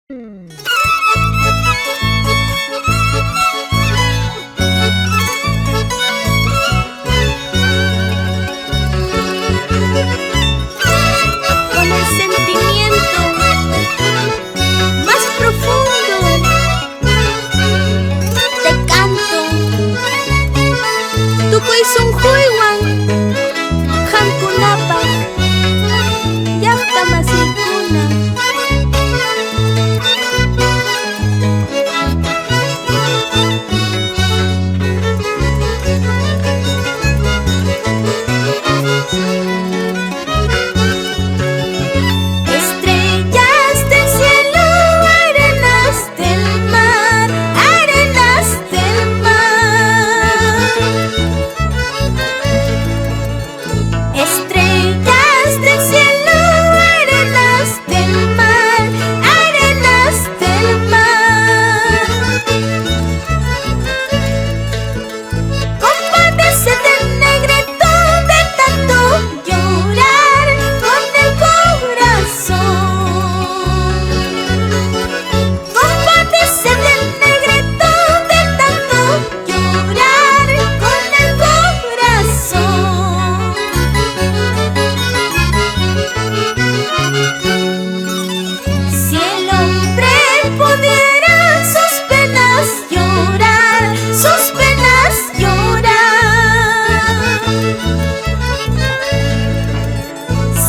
Con el sentimiento más profundo te canto. Tukuy-sungjuiwan qamkunapas llaqta masiykuna. Estrellas del cielo, arenas del mar, arenas del mar. Estrellas del cielo, arenas del mar, arenas del mar. Compártese del negritud de tanto llorar con el corazón. Compártese del negritud de tanto llorar con el corazón. Si el hombre pudiera sus penas llorar, sus penas llorar.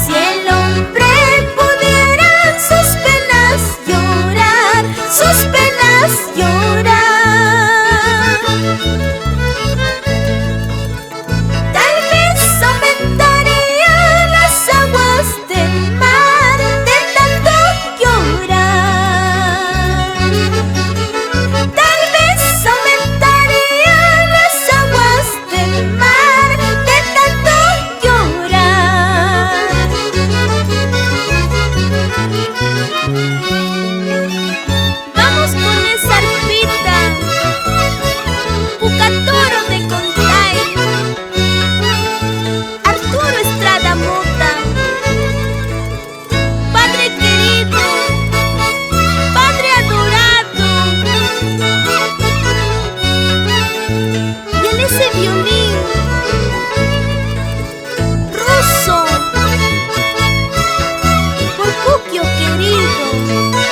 Si el hombre pudiera sus penas llorar, sus penas llorar. Tal vez aumentarían las aguas del mar de tanto llorar. Tal vez aumentarían las aguas del mar de tanto llorar. Vamos con esa arpita, Pucatoro de Contay, Arturo Estrada Mota. Padre querido, Padre adorado. Y en ese violín ruso, por Puquio querido.